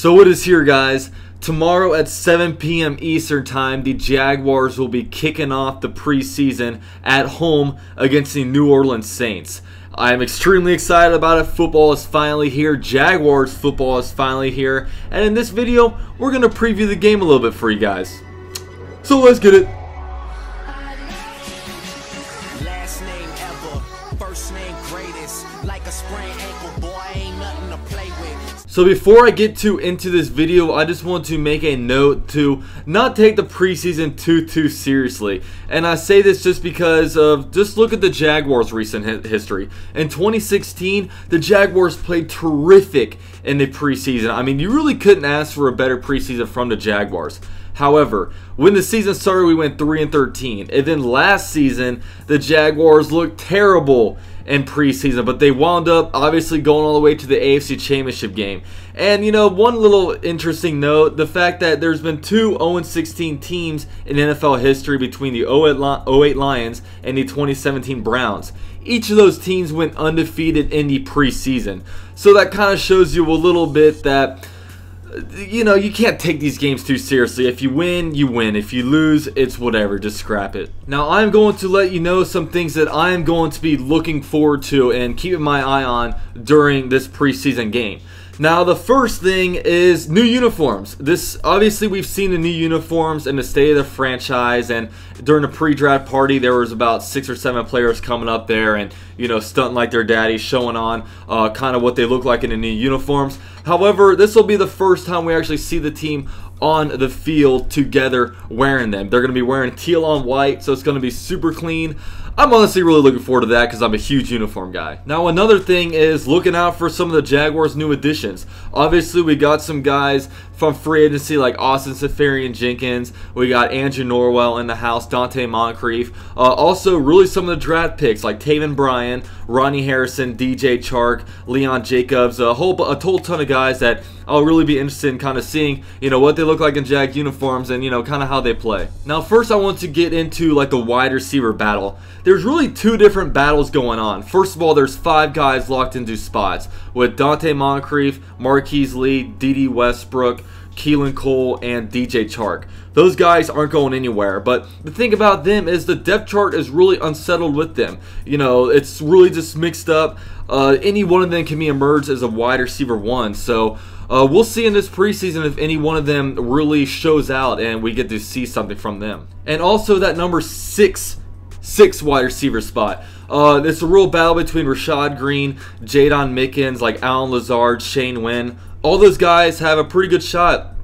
So it is here, guys. Tomorrow at 7 p.m. Eastern Time, the Jaguars will be kicking off the preseason at home against the New Orleans Saints. I am extremely excited about it. Football is finally here. Jaguars football is finally here. And in this video, we're going to preview the game a little bit for you guys. So let's get it. Last name ever, first name greatest, like a sprained ankle, boy, ain't nothing to play with. So before I get into this video, I just want to make a note to not take the preseason too seriously. And I say this just because of, just look at the Jaguars' recent history. In 2016, the Jaguars played terrific in the preseason. I mean, you really couldn't ask for a better preseason from the Jaguars. However, when the season started, we went 3-13. And then last season, the Jaguars looked terrible in preseason, but they wound up obviously going all the way to the AFC Championship game. And, you know, one little interesting note, the fact that there's been two 0-16 teams in NFL history between the 08 Lions and the 2017 Browns. Each of those teams went undefeated in the preseason. So that kind of shows you a little bit that, you know, you can't take these games too seriously. If you win, you win. If you lose, it's whatever. Just scrap it. Now, I'm going to let you know some things that I'm going to be looking forward to and keeping my eye on during this preseason game. Now, the first thing is new uniforms. This, obviously, we've seen the new uniforms in the state of the franchise, and during the pre-draft party, there was about 6 or 7 players coming up there and, you know, stunting like their daddy, showing on kind of what they look like in the new uniforms. However, this will be the first time we actually see the team on the field together wearing them. They're going to be wearing teal on white, so it's going to be super clean. I'm honestly really looking forward to that because I'm a huge uniform guy. Now, another thing is looking out for some of the Jaguars' new additions. Obviously, we got some guys from free agency like Austin Seferian-Jenkins. We got Andrew Norwell in the house, Dante Moncrief. Also, really some of the draft picks like Taven Bryan, Ronnie Harrison, DJ Chark, Leon Jacobs, a whole ton of guys that I'll really be interested in kind of seeing, you know, what they look like in Jag uniforms and, you know, kind of how they play. Now, first I want to get into like the wide receiver battle. There's really 2 different battles going on. First of all, there's 5 guys locked into spots with Dante Moncrief, Marquise Lee, D.D. Westbrook, Keelan Cole, and DJ Chark. Those guys aren't going anywhere, but the thing about them is the depth chart is really unsettled with them. You know, it's really just mixed up. Any one of them can be emerged as a wide receiver 1, so we'll see in this preseason if any one of them really shows out and we get to see something from them. And also that number 6 wide receiver spot. It's a real battle between Rashad Green, Jadon Mickens, like Allen Lazard, Shane Wynn. All those guys have a pretty good shot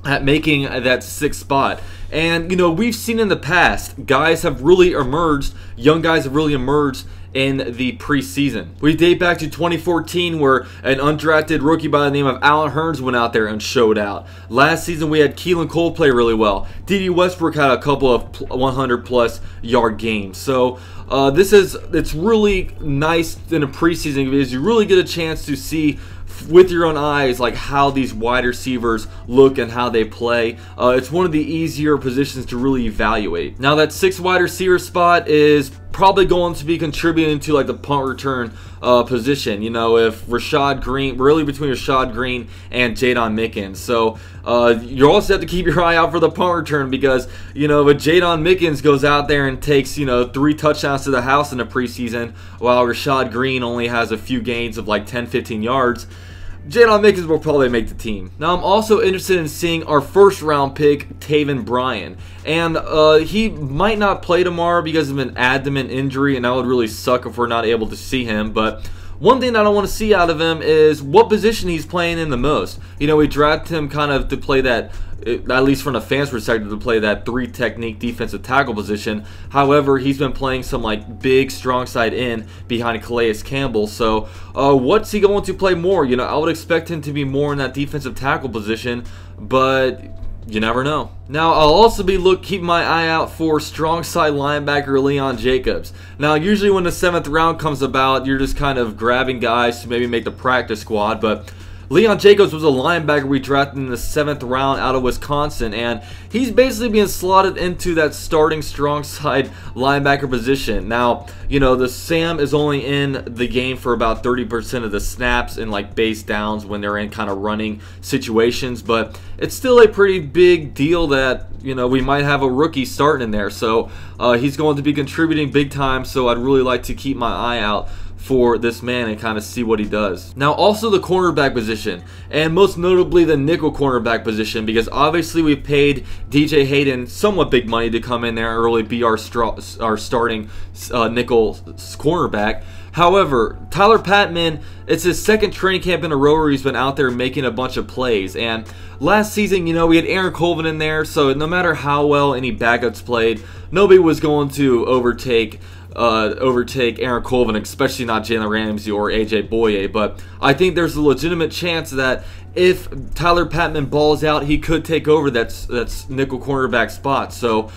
at making that 6th spot. And, you know, we've seen in the past, guys have really emerged, young guys have really emerged in the preseason. We date back to 2014 where an undrafted rookie by the name of Allen Hurns went out there and showed out. Last season we had Keelan Cole play really well. D.D. Westbrook had a couple of 100+ yard games. So it's really nice in a preseason because you really get a chance to see with your own eyes like how these wide receivers look and how they play. It's one of the easier positions to really evaluate. Now that 6th wide receiver spot is probably going to be contributing to like the punt return position, you know, if Rashad Green, really between Rashad Green and Jadon Mickens. So you also have to keep your eye out for the punt return because, you know, if Jadon Mickens goes out there and takes, you know, 3 touchdowns to the house in the preseason while Rashad Green only has a few gains of like 10-15 yards, Jadon Mickens will probably make the team. Now, I'm also interested in seeing our 1st round pick, Taven Bryan. And he might not play tomorrow because of an abdomen injury, and that would really suck if we're not able to see him. But one thing that I want to see out of him is what position he's playing in the most. You know, we drafted him kind of to play that, at least from a fan's perspective, to play that 3 technique defensive tackle position. However, he's been playing some like big strong side in behind Calais Campbell. So what's he going to play more? You know, I would expect him to be more in that defensive tackle position, but you never know. Now, I'll also be keeping my eye out for strong side linebacker Leon Jacobs. Now, usually when the 7th round comes about, you're just kind of grabbing guys to maybe make the practice squad, but Leon Jacobs was a linebacker we drafted in the 7th round out of Wisconsin, and he's basically being slotted into that starting strong side linebacker position. Now, you know, the Sam is only in the game for about 30% of the snaps and like base downs when they're in kind of running situations, but it's still a pretty big deal that, you know, we might have a rookie starting in there. So he's going to be contributing big time, so I'd really like to keep my eye out for this man and kind of see what he does. Now, also the cornerback position, and most notably the nickel cornerback position, because obviously we paid DJ Hayden somewhat big money to come in there and really be our starting nickel cornerback. However, Tyler Patman, it's his 2nd training camp in a row where he's been out there making a bunch of plays. And last season, you know, we had Aaron Colvin in there, so no matter how well any backups played, nobody was going to overtake Aaron Colvin, especially not Jalen Ramsey or AJ Boye. But I think there's a legitimate chance that if Tyler Patman balls out, he could take over that nickel cornerback spot. So,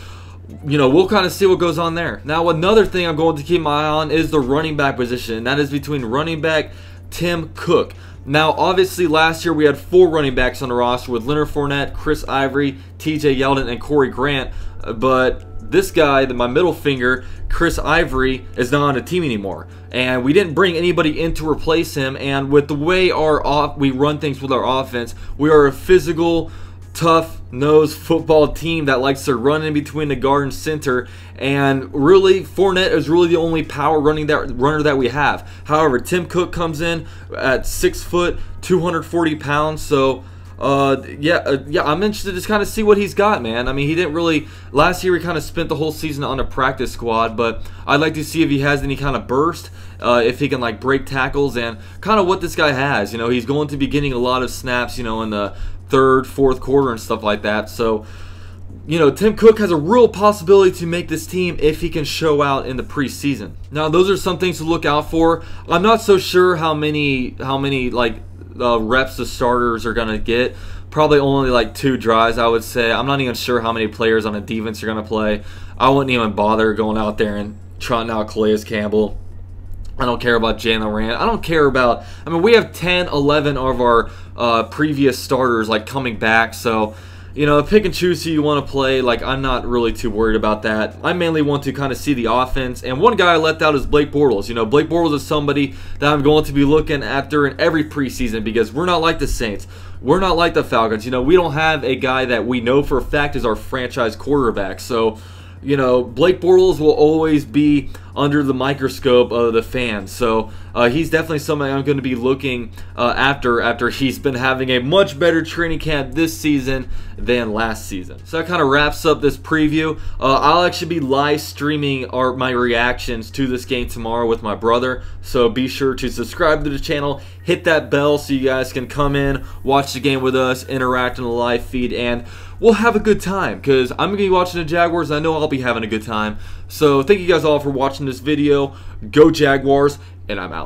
you know, we'll kind of see what goes on there. Now, another thing I'm going to keep my eye on is the running back position. That is between running back Tim Cook. Now, obviously, last year we had 4 running backs on the roster with Leonard Fournette, Chris Ivory, TJ Yeldon, and Corey Grant. But this guy, my middle finger, Chris Ivory, is not on the team anymore. And we didn't bring anybody in to replace him. And with the way we run things with our offense, we are a physical, tough-nosed football team that likes to run in between the guard and center, and really Fournette is really the only power runner that we have. However, Tim Cook comes in at 6 foot, 240 pounds, so yeah, I'm interested to kind of see what he's got, man. I mean, he didn't really, last year he kind of spent the whole season on a practice squad, but I'd like to see if he has any kind of burst, if he can like break tackles, and kind of what this guy has. You know, he's going to be getting a lot of snaps, you know, in the 3rd, 4th quarter and stuff like that. So, you know, Tim Cook has a real possibility to make this team if he can show out in the preseason. Now, those are some things to look out for. I'm not so sure how many like reps the starters are gonna get. Probably only like 2 drives, I would say. I'm not even sure how many players on the defense are gonna play. I wouldn't even bother going out there and trotting out Calais Campbell. I don't care about Jalen Rand. I don't care about, I mean, we have 10, 11 of our previous starters like coming back. So, you know, pick and choose who you want to play. Like, I'm not really too worried about that. I mainly want to kind of see the offense. And one guy I left out is Blake Bortles. You know, Blake Bortles is somebody that I'm going to be looking after in every preseason, because we're not like the Saints. We're not like the Falcons. You know, we don't have a guy that we know for a fact is our franchise quarterback. So, you know, Blake Bortles will always be under the microscope of the fans. So he's definitely somebody I'm going to be looking after he's been having a much better training camp this season than last season. So that kind of wraps up this preview. I'll actually be live streaming my reactions to this game tomorrow with my brother. So be sure to subscribe to the channel, hit that bell so you guys can come in, watch the game with us, interact in the live feed, and we'll have a good time, because I'm going to be watching the Jaguars. I know I'll be having a good time. So thank you guys all for watching this video. Go Jaguars, and I'm out.